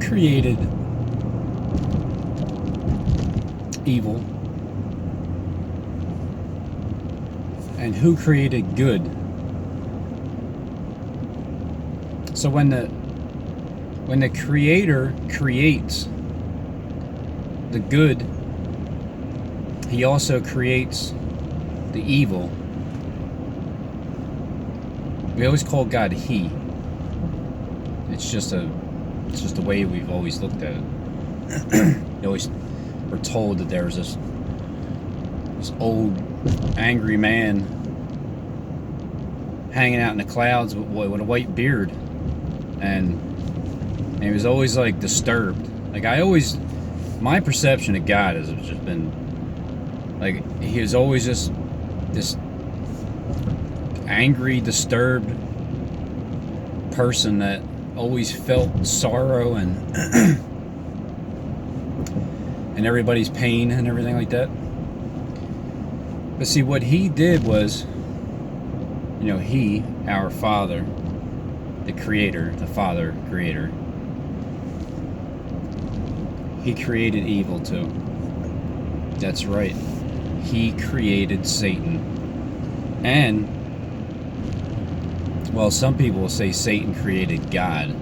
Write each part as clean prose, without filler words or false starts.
created evil and who created good? So when the Creator creates the good, He also creates the evil. We always call God He. It's just the way we've always looked at it. You always were told that there's this old angry man hanging out in the clouds with a white beard, and he was always like disturbed. Like my perception of God has just been like he was always just this angry, disturbed person that always felt sorrow and and everybody's pain and everything like that. But see, what he did was, he, our Father, the Creator, the Father Creator, He created evil too. That's right. He created Satan. And, well, some people will say Satan created God.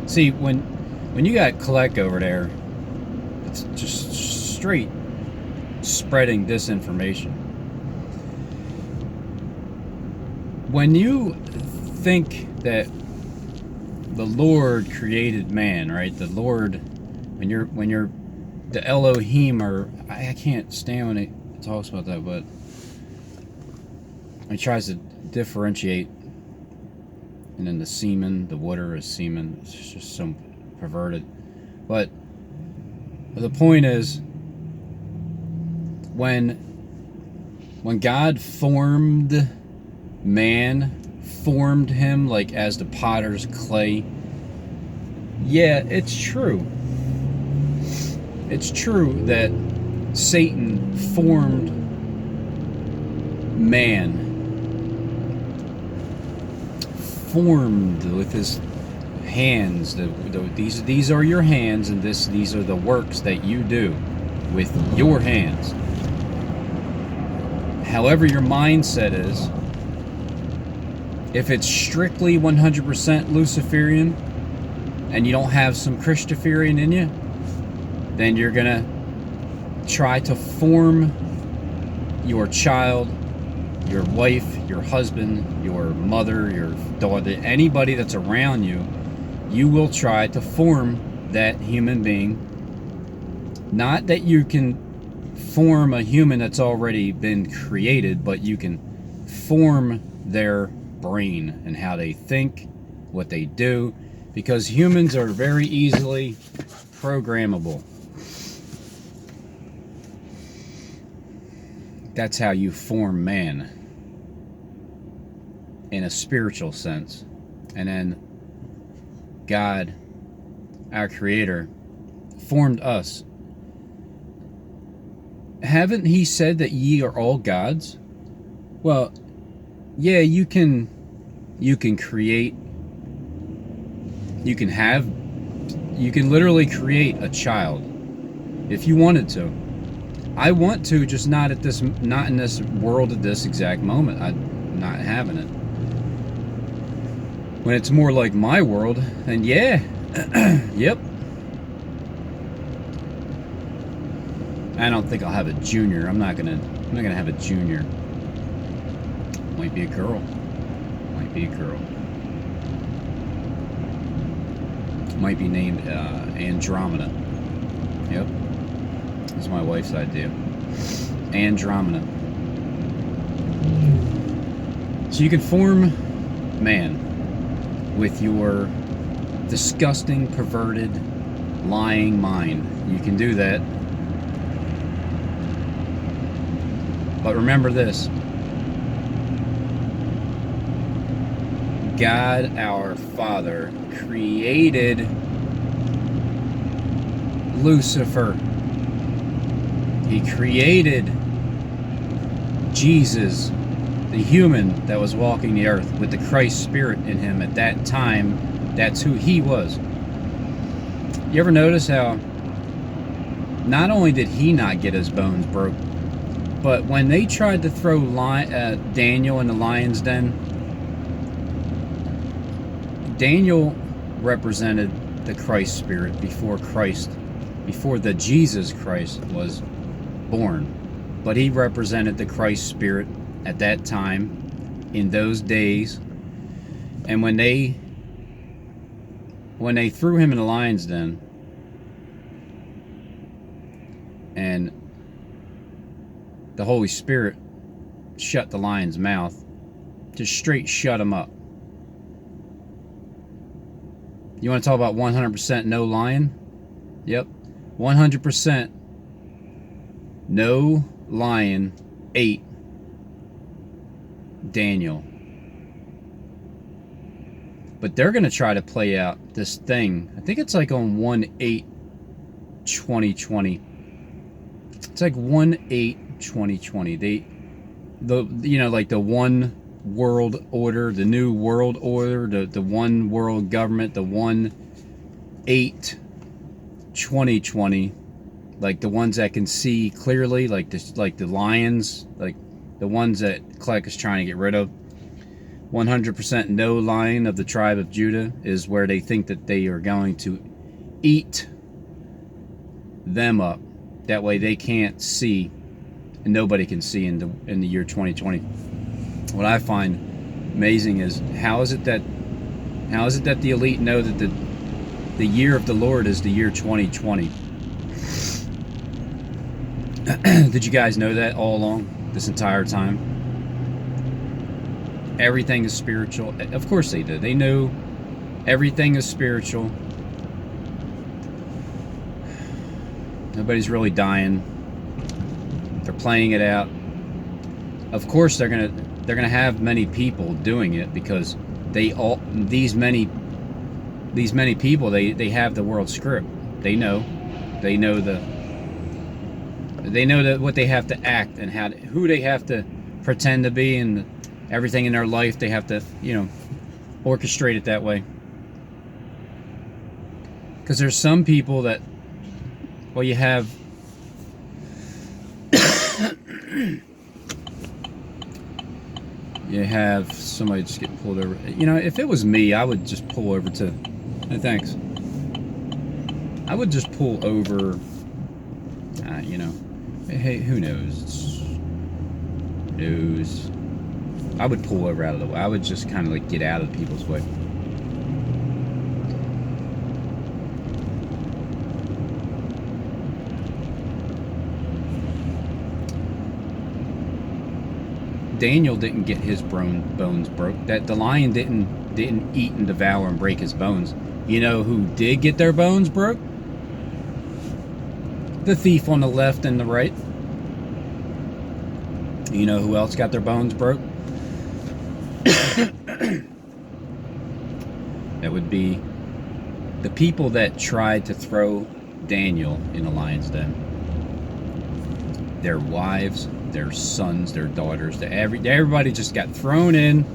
See, when you got Kleck over there, it's just straight spreading disinformation. When you think that the Lord created man, right? The Lord, when you're the Elohim, or I can't stand when it talks about that, but it tries to differentiate, and then the semen, the water is semen. It's just so perverted. But the point is, when God formed man, formed him like as the potter's clay, yeah, it's true. It's true that Satan formed man, formed with his hands. These are your hands, and these are the works that you do with your hands. However your mindset is, if it's strictly 100% Luciferian and you don't have some Christoferian in you, then you're gonna try to form your child, your wife, your husband, your mother, your daughter, anybody that's around you. You will try to form that human being. Not that you can form a human that's already been created, but you can form their brain and how they think, what they do, because humans are very easily programmable. That's how you form man in a spiritual sense. And then God, our Creator, formed us. Haven't He said that ye are all gods? Well, yeah, you can create, you can literally create a child if you wanted to. I want to, just not in this world at this exact moment. I'm not having it. When it's more like my world, then yeah, yep. I don't think I'll have a junior. I'm not gonna have a junior. Might be a girl. Might be a girl. Might be named Andromeda. Yep. This is my wife's idea. Andromeda. So you can form man with your disgusting, perverted, lying mind. You can do that. But remember this. God, our Father, created Lucifer. He created Jesus, the human that was walking the earth with the Christ Spirit in him at that time. That's who he was. You ever notice how not only did he not get his bones broke, but when they tried to throw Daniel in the lion's den, Daniel represented the Christ spirit before the Jesus Christ was born. But he represented the Christ spirit at that time, in those days. And when they threw him in the lion's den, and the Holy Spirit shut the lion's mouth, just straight shut him up. You want to talk about 100% no lion? Yep, 100% no lion ate Daniel. But they're going to try to play out this thing. I think it's like on 1/8/2020. It's like 1/8/2020. Like the one world order, the new world order, the one world government, the 1/8/2020. Like the ones that can see clearly, like the lions, like the ones that Kleck is trying to get rid of. 100% no lion of the tribe of Judah is where they think that they are going to eat them up. That way they can't see, and nobody can see in the year 2020. What I find amazing is how is it that the elite know that the year of the Lord is the year 2020? Did you guys know that all along, this entire time? Everything is spiritual. Of course they do. They know everything is spiritual. Nobody's really dying. They're playing it out. Of course they're gonna have many people doing it, because these many people they have the world script. They know what they have to act and who they have to pretend to be, and everything in their life they have to orchestrate it that way. Because there's some people that, well, you have somebody just getting pulled over. If it was me, I would just pull over to, hey, thanks. I would just pull over, hey, who knows? I would pull over out of the way. I would just kind of like get out of people's way. Daniel didn't get his bones broke. That the lion didn't eat and devour and break his bones. You know who did get their bones broke? The thief on the left and the right. You know who else got their bones broke? That would be the people that tried to throw Daniel in the lion's den. Their wives, their sons, their daughters, everybody just got thrown in,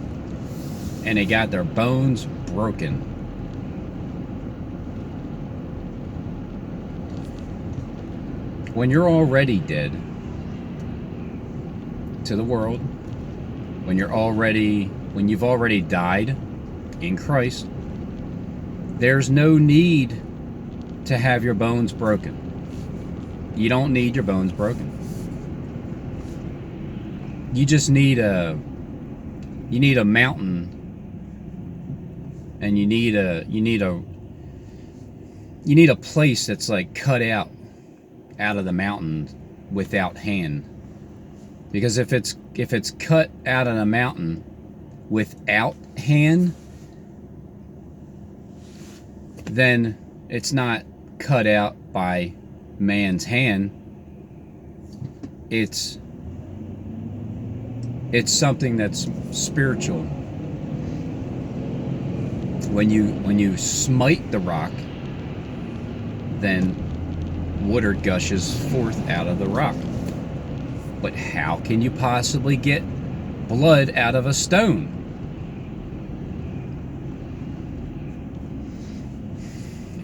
and they got their bones broken. When you're already dead to the world, when you've already died in Christ, there's no need to have your bones broken. You don't need your bones broken. You just need a mountain, and you need a place that's like cut out of the mountain without hand. Because if it's cut out of the mountain without hand, then it's not cut out by man's hand. It's something that's spiritual. When you smite the rock, then water gushes forth out of the rock. But how can you possibly get blood out of a stone?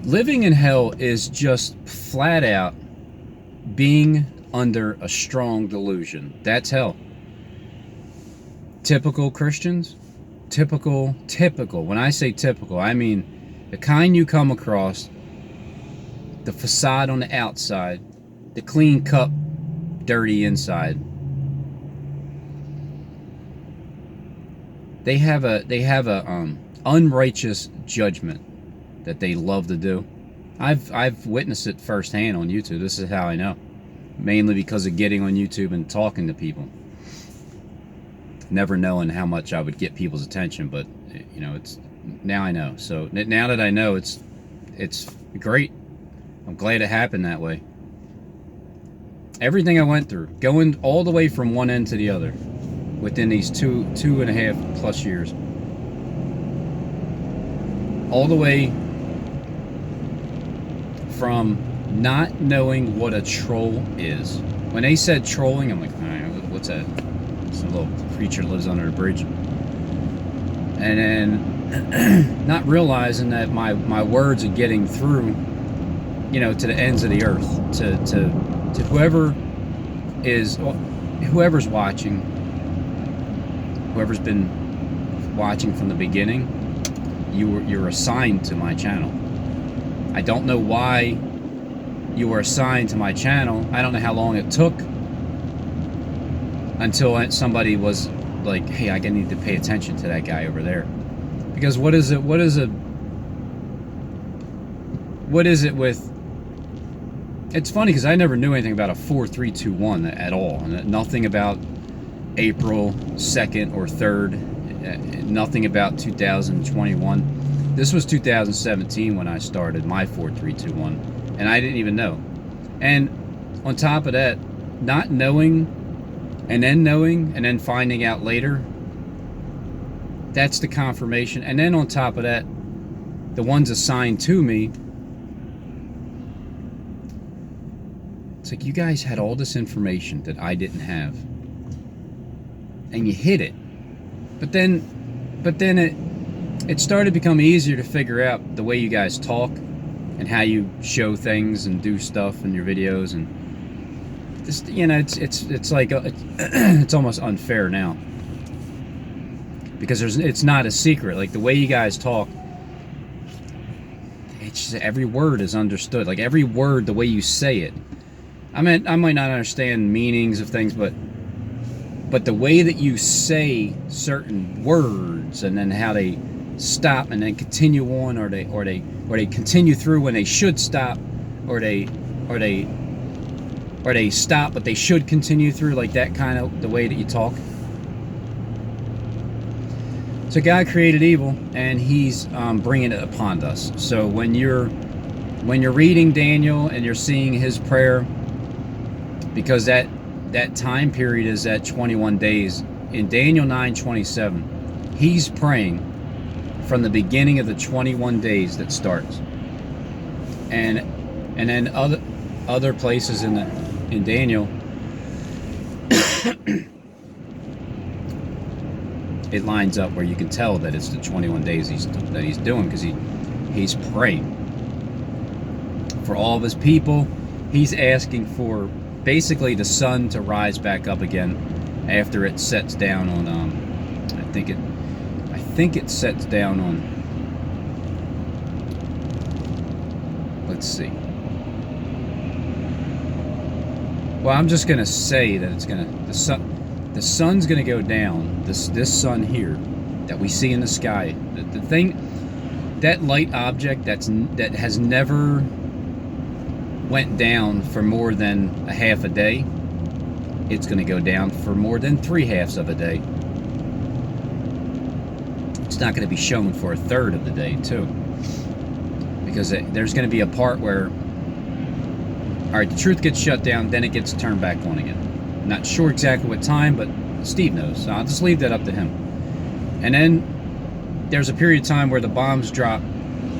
Living in hell is just flat out being under a strong delusion. That's hell. Typical Christians, typical, when I say typical, I mean the kind you come across, the facade on the outside, the clean cup, dirty inside. They have a unrighteous judgment that they love to do. I've witnessed it firsthand on YouTube. This is how I know. Mainly because of getting on YouTube and talking to people. Never knowing how much I would get people's attention, but you know, it's now I know. So now that I know, it's great. I'm glad it happened that way. Everything I went through, going all the way from one end to the other, within these two and a half plus years, all the way from not knowing what a troll is. When they said trolling, I'm like, all right, what's that? It's a little creature lives under a bridge. And then not realizing that my words are getting through, you know, to the ends of the earth, to whoever's watching, whoever's been watching from the beginning. You're assigned to my channel. I don't know why you were assigned to my channel. I don't know how long it took until somebody was like, hey, I need to pay attention to that guy over there. Because what is it with, it's funny because I never knew anything about a 4321 at all. Nothing about April 2nd or 3rd. Nothing about 2021. This was 2017 when I started my 4321, and I didn't even know. And on top of that, not knowing, and then finding out later, that's the confirmation. And then on top of that, the ones assigned to me, it's like, you guys had all this information that I didn't have, and you hid it. But then it started to become easier to figure out the way you guys talk and how you show things and do stuff in your videos, and just, you know, it's like it's almost unfair now because it's not a secret. Like the way you guys talk, it's just, every word is understood. Like every word, the way you say it. I mean, I might not understand meanings of things, but the way that you say certain words and then how they stop and then continue on, or they continue through when they should stop, or they stop but they should continue through, like that kind of the way that you talk. So God created evil, and He's bringing it upon us. So when you're reading Daniel and you're seeing his prayer, because that time period is at 21 days in Daniel 9:27, he's praying from the beginning of the 21 days that starts, and then other places in Daniel, it lines up where you can tell that it's the 21 days that he's doing, because he's praying for all of his people. He's asking for basically the sun to rise back up again after it sets down on I think it sets down on, let's see. Well, I'm just gonna say that it's gonna, the sun's gonna go down. This sun here that we see in the sky, the thing, that light object that has never went down for more than a half a day, it's going to go down for more than 3/2 of a day. It's not going to be shown for a third of the day too, because there's going to be a part where, all right, the truth gets shut down, then it gets turned back on again. I'm not sure exactly what time, but Steve knows, so I'll just leave that up to him. And then there's a period of time where the bombs drop,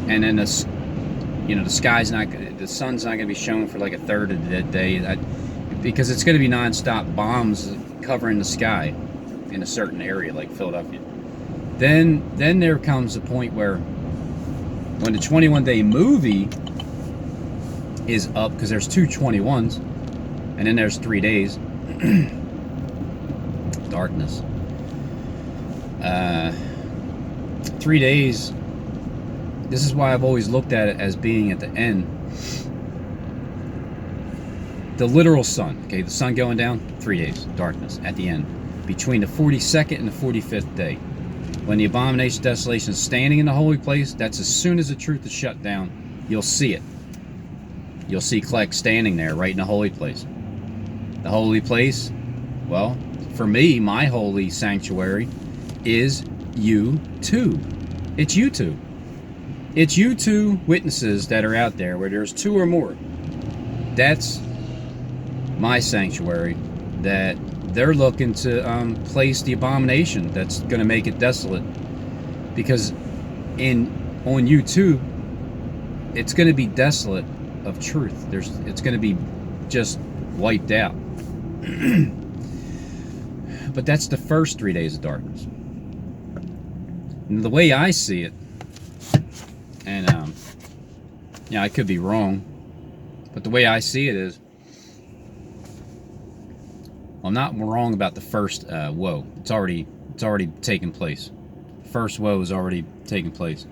and then the sun's not going to be shown for like a third of the day, because it's going to be non-stop bombs covering the sky in a certain area like Philadelphia. Then there comes a point where When the 21-day movie is up, because there's two 21s, and then there's 3 days. Darkness. 3 days. This is why I've always looked at it as being at the end. The literal sun. Okay, the sun going down. 3 days. Darkness at the end. Between the 42nd and the 45th day. When the abomination of desolation is standing in the holy place, that's as soon as the truth is shut down, you'll see it. You'll see Kleck standing there right in the holy place. The holy place, well, for me, my holy sanctuary is YouTube. It's YouTube. It's you two witnesses that are out there where there's two or more. That's my sanctuary that they're looking to place the abomination that's going to make it desolate, because on YouTube it's going to be desolate of truth. It's going to be just wiped out. But that's the first 3 days of darkness. And the way I see it, and I could be wrong, but the way I see it is, I'm not wrong about the first woe. It's already taken place. The first woe has already taken place.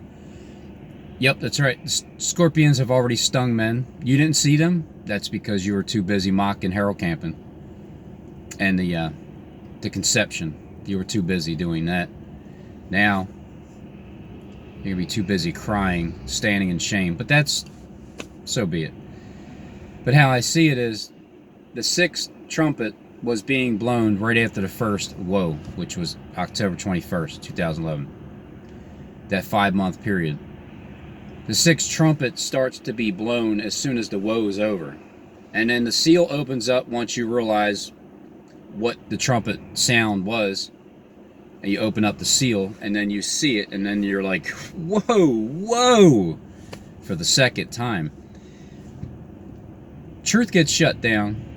Yep, that's right. The scorpions have already stung men. You didn't see them? That's because you were too busy mocking Harold Camping and the conception. You were too busy doing that. Now you're gonna be too busy crying, standing in shame. But that's, so be it. But how I see it is, the sixth trumpet was being blown right after the first woe, which was October 21st, 2011. That 5-month period. The sixth trumpet starts to be blown as soon as the woe is over. And then the seal opens up once you realize what the trumpet sound was. And you open up the seal, and then you see it, and then you're like, whoa, for the second time. Truth gets shut down.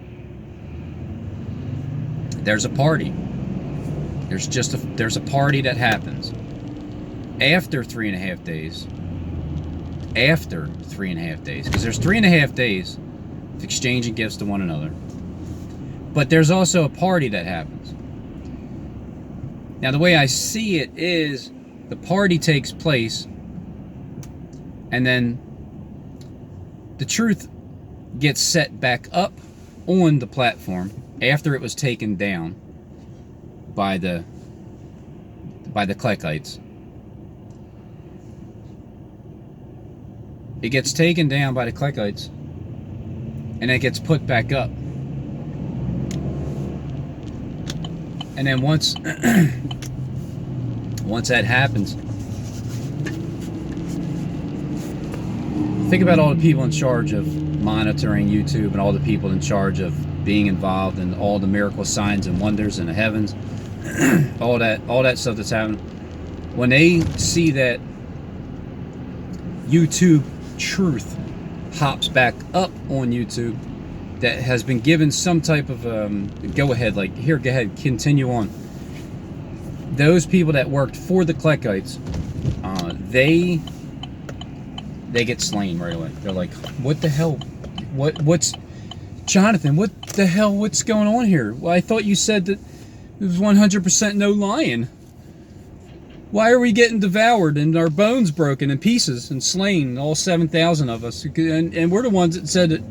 There's a party. There's a party that happens after 3.5 days. After 3.5 days, because there's 3.5 days of exchanging gifts to one another. But there's also a party that happens. Now, the way I see it is, the party takes place, and then the truth gets set back up on the platform after it was taken down by the Kleckites. It gets taken down by the Kleckites, and it gets put back up. And then once that happens, think about all the people in charge of monitoring YouTube and all the people in charge of being involved in all the miracle signs and wonders in the heavens, all that stuff that's happening. When they see that YouTube truth hops back up on YouTube, that has been given some type of go ahead, like, here, go ahead, continue on. Those people that worked for the Kleckites, they get slain right away. They're like, what the hell? What's Jonathan? What the hell? What's going on here? Well, I thought you said that it was 100% no lying. Why are we getting devoured and our bones broken in pieces and slain, all 7,000 of us? And we're the ones that said that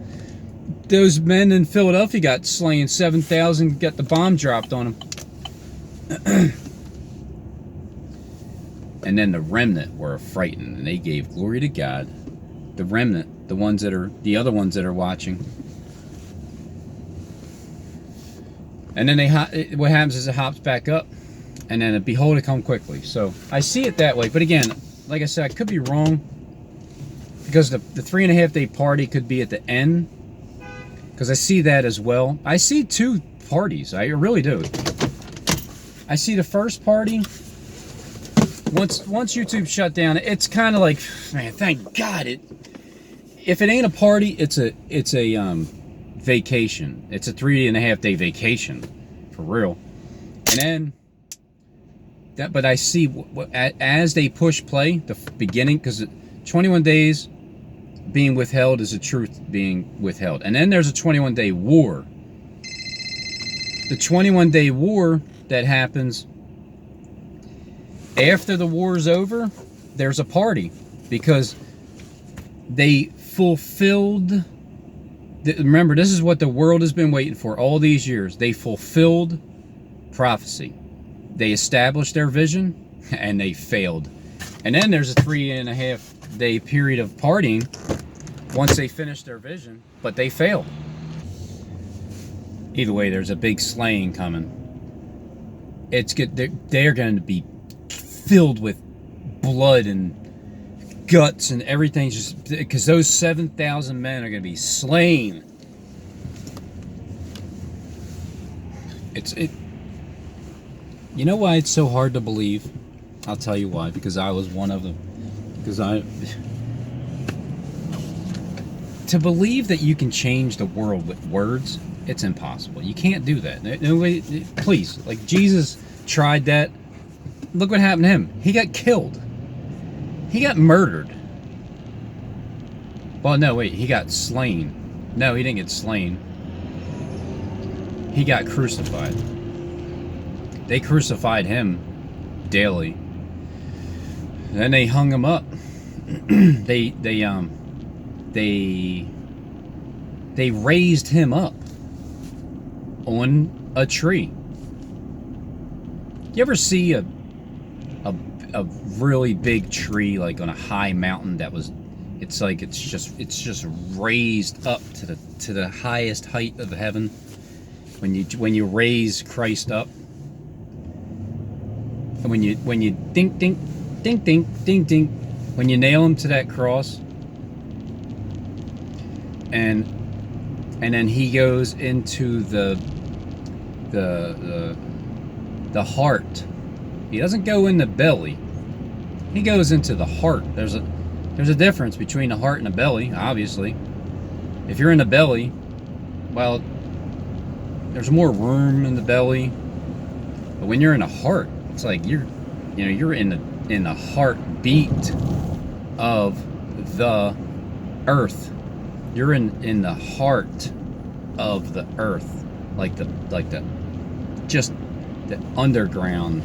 those men in Philadelphia got slain, 7,000 got the bomb dropped on them. And then the remnant were frightened, and they gave glory to God. The remnant, the other ones that are watching. And then what happens is it hops back up, and then behold, it come quickly. So I see it that way. But again, like I said, I could be wrong, because the 3.5 day party could be at the end, because I see that as well. I see two parties. I really do. I see the first party. Once YouTube shut down, it's kind of like, man, thank God. If it ain't a party, it's a vacation. It's a 3.5 day vacation, for real. And then but I see as they push play, the beginning, because 21 days being withheld is the truth being withheld. And then there's a 21-day war. The 21-day war that happens after the war is over, there's a party because they fulfilled. Remember, this is what the world has been waiting for all these years. They fulfilled prophecy. They established their vision and they failed. And then there's a 3.5 day period of partying once they finish their vision, but they failed. Either way, there's a big slaying coming. It's good. They're going to be filled with blood and guts and everything, just because those 7,000 men are going to be slain. You know why it's so hard to believe? I'll tell you why. Because I was one of them. To believe that you can change the world with words, it's impossible. You can't do that. Nobody, please, like Jesus tried that. Look what happened to him. He got killed. He got murdered. Well, no, wait. He got slain. No, he didn't get slain. He got crucified. They crucified him daily. Then they hung him up. They raised him up on a tree. You ever see a really big tree, like on a high mountain it's just raised up to the highest height of heaven? When you raise Christ up, and when you ding ding ding ding ding ding, when you nail him to that cross, and then he goes into the heart. He doesn't go in the belly. He goes into the heart. There's a difference between the heart and the belly, obviously. If you're in the belly, well, there's more room in the belly. But when you're in the heart, it's like you're in the heartbeat of the earth. You're in the heart of the earth, like the underground.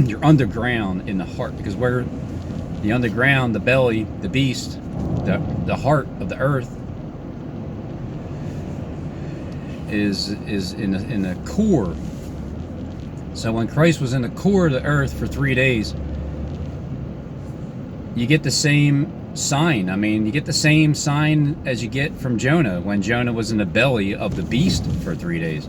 You're underground in the heart, because where the underground, the belly, the beast, the heart of the earth is in the core. So when Christ was in the core of the earth for 3 days, you get the same sign. I mean, you get the same sign as you get from Jonah when Jonah was in the belly of the beast for 3 days.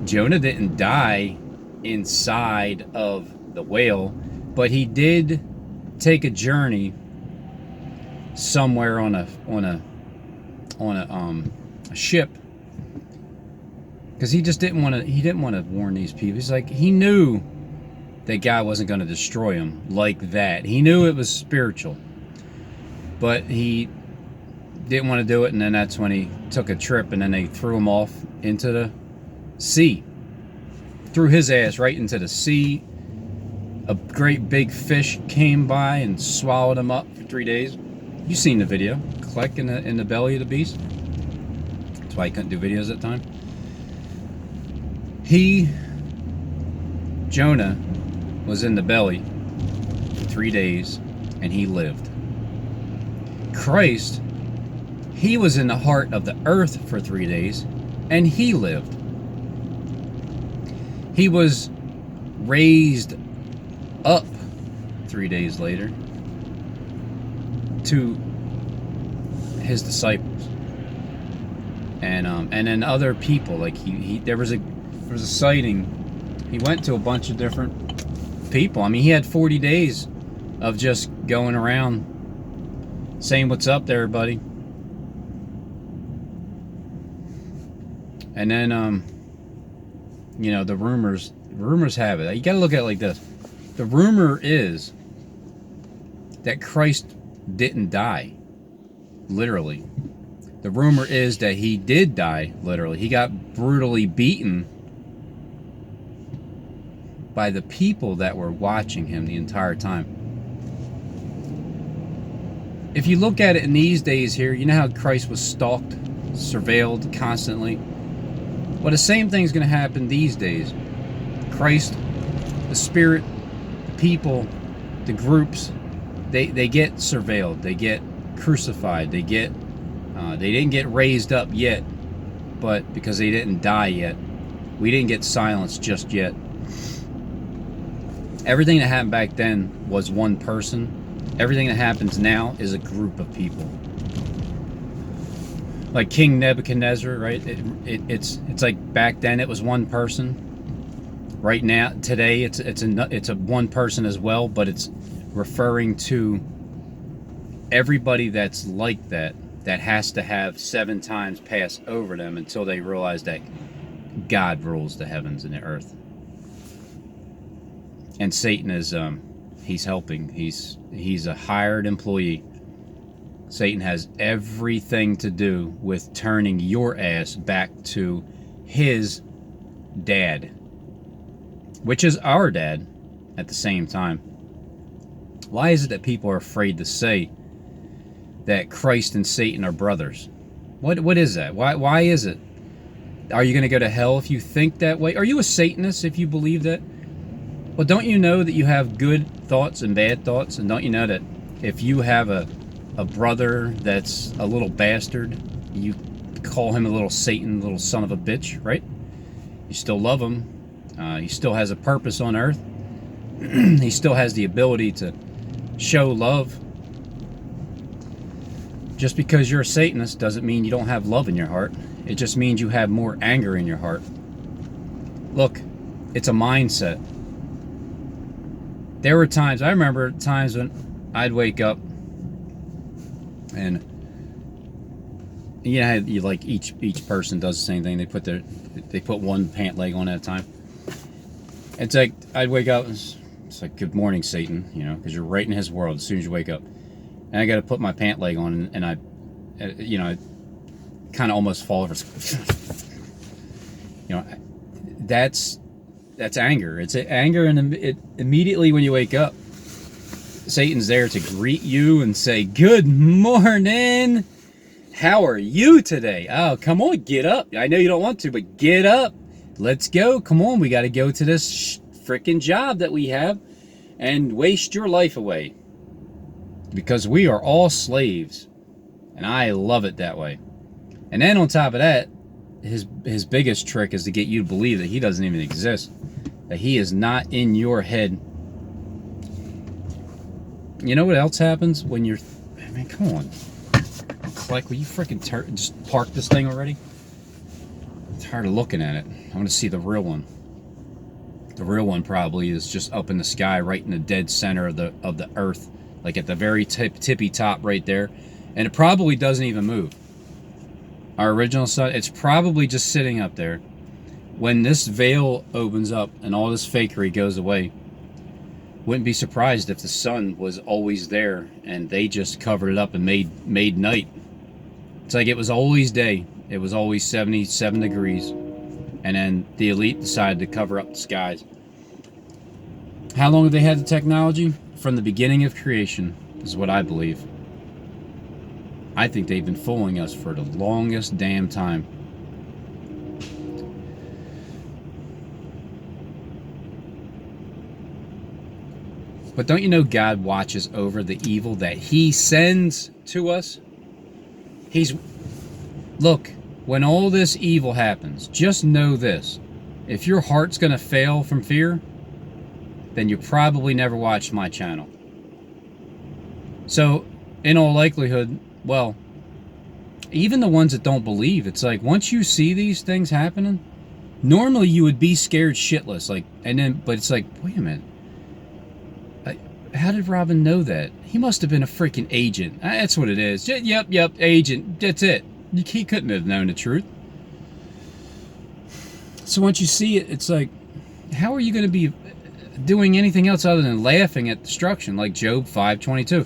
Jonah didn't die inside of the whale, but he did take a journey somewhere on a ship, because he didn't want to warn these people. He's like, he knew that God wasn't going to destroy him like that. He knew it was spiritual, but he didn't want to do it. And then that's when he took a trip, and then they threw him off into the sea. Threw his ass right into the sea. A great big fish came by and swallowed him up for 3 days. You've seen the video. Kleck in the belly of the beast. That's why he couldn't do videos at the time. Jonah was in the belly for 3 days, and he lived. Christ, he was in the heart of the earth for 3 days, and he lived. He was raised up 3 days later to his disciples, and then other people. Like there was a sighting. He went to a bunch of different people. I mean, he had 40 days of just going around saying, "What's up there, everybody?" And then the rumors have it. You got to look at it like this. The rumor is that Christ didn't die, literally. The rumor is that he did die, literally. He got brutally beaten by the people that were watching him the entire time. if you look at it in these days here, you know how Christ was stalked, surveilled constantly? Well, the same thing's going to happen these days. Christ, the Spirit, the people, the groups, they get surveilled, they get crucified, they didn't get raised up yet, but because they didn't die yet, we didn't get silenced just yet. Everything that happened back then was one person. Everything that happens now is a group of people. Like King Nebuchadnezzar, right? It's like back then it was one person. Right now, today, it's a one person as well, but it's referring to everybody that's like that has to have 7 times pass over them until they realize that God rules the heavens and the earth. And Satan is he's helping. He's a hired employee. Satan has everything to do with turning your ass back to his dad, which is our dad at the same time. Why is it that people are afraid to say that Christ and Satan are brothers? What is that? Why is it? Are you going to go to hell if you think that way? Are you a Satanist if you believe that? Well, don't you know that you have good thoughts and bad thoughts? And don't you know that if you have a brother that's a little bastard, you call him a little Satan, little son of a bitch, right? You still love him. He still has a purpose on earth. He still has the ability to show love. Just because you're a Satanist doesn't mean you don't have love in your heart. It just means you have more anger in your heart. Look, it's a mindset. There were times, I remember times when I'd wake up and you like each person does the same thing. They put one pant leg on at a time. It's like I'd wake up and it's like, good morning, Satan, because you're right in his world as soon as you wake up. And I got to put my pant leg on, and I kind of almost fall over. That's anger. It's anger, and it immediately when you wake up, Satan's there to greet you and say, "Good morning. How are you today? Oh, come on, get up. I know you don't want to, but get up. Let's go. Come on, we got to go to this freaking job that we have and waste your life away." Because we are all slaves, and I love it that way. And then on top of that, his biggest trick is to get you to believe that he doesn't even exist, that he is not in your head. You know what else happens when you're... I mean, come on. Clark, will you freaking just park this thing already? I'm tired of looking at it. I want to see the real one. The real one probably is just up in the sky, right in the dead center of the earth. Like at the very tippy top right there. And it probably doesn't even move. Our original sun, it's probably just sitting up there. When this veil opens up and all this fakery goes away, wouldn't be surprised if the sun was always there and they just covered it up and made night. It's like it was always day. It was always 77 degrees. And then the elite decided to cover up the skies. How long have they had the technology? From the beginning of creation, is what I believe. I think they've been fooling us for the longest damn time. But don't you know God watches over the evil that he sends to us? Look, when all this evil happens, just know this. If your heart's going to fail from fear, then you probably never watched my channel. So, in all likelihood, well, even the ones that don't believe, it's like once you see these things happening, normally you would be scared shitless, but it's like, wait a minute. How did Robin know that? He must have been a freaking agent. That's what it is. Yep, agent. That's it. He couldn't have known the truth. So once you see it, it's like, how are you going to be doing anything else other than laughing at destruction, like Job 5:22?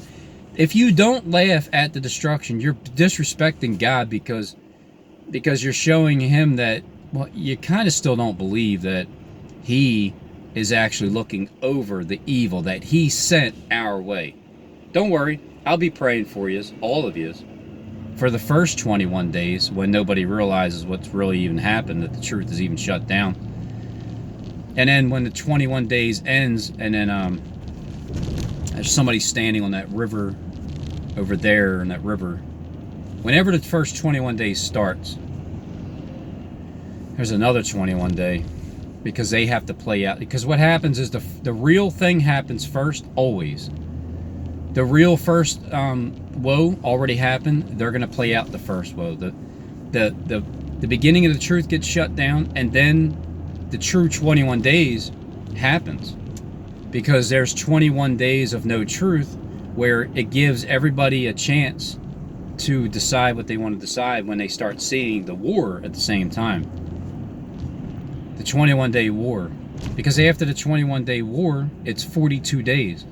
If you don't laugh at the destruction, you're disrespecting God because you're showing him that, well, you kind of still don't believe that he is actually looking over the evil that he sent our way. Don't worry, I'll be praying for you, all of you, for the first 21 days when nobody realizes what's really even happened, that the truth is even shut down. And then when the 21 days ends, and then there's somebody standing on that river over there in that river. Whenever the first 21 days starts, there's another 21 day, because they have to play out. Because what happens is the real thing happens first, always. The real first woe already happened. They're going to play out the first woe. The beginning of the truth gets shut down, and then the true 21 days happens, because there's 21 days of no truth, where it gives everybody a chance to decide what they want to decide when they start seeing the war at the same time. The 21-day war. Because after the 21-day war, it's 42 days.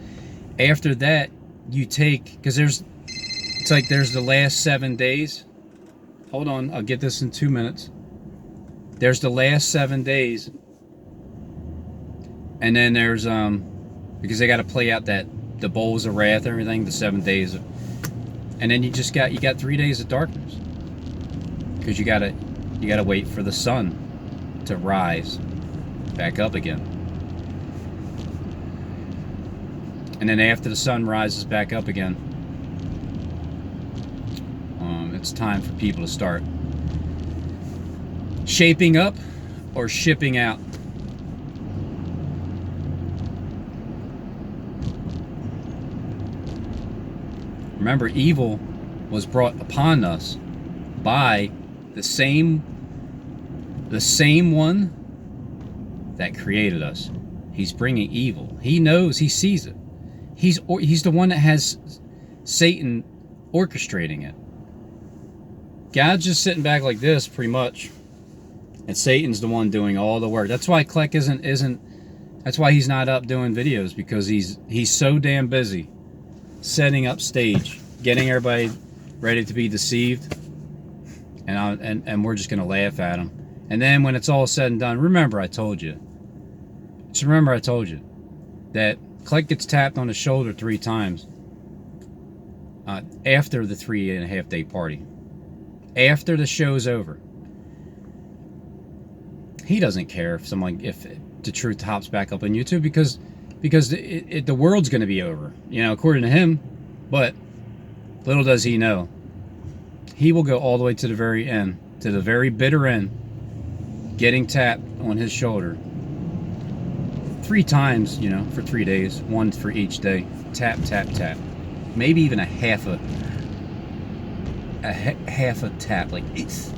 After that, you take, because it's like there's the last 7 days. Hold on, I'll get this in 2 minutes. There's the last 7 days. And then there's, because they got to play out the bowls of wrath, everything, the 7 days. And then you got 3 days of darkness. Because you gotta wait for the sun to rise back up again. And then after the sun rises back up again, it's time for people to start shaping up or shipping out. Remember, evil was brought upon us by the same one that created us. He's bringing evil. He knows, he sees it. He's the one that has Satan orchestrating it. God's just sitting back like this, pretty much, and Satan's the one doing all the work. That's why Kleck isn't. That's why he's not up doing videos, because he's so damn busy setting up stage, getting everybody ready to be deceived, and we're just gonna laugh at him. And then when it's all said and done, remember I told you. Just remember I told you that Kleck gets tapped on the shoulder 3 times after the 3.5 day party. After the show's over. He doesn't care if the truth hops back up on YouTube, because the world's going to be over, according to him. But little does he know, he will go all the way to the very end, to the very bitter end, getting tapped on his shoulder 3 times, for 3 days, 1 for each day. Tap, tap, tap. Maybe even a half a tap, like this.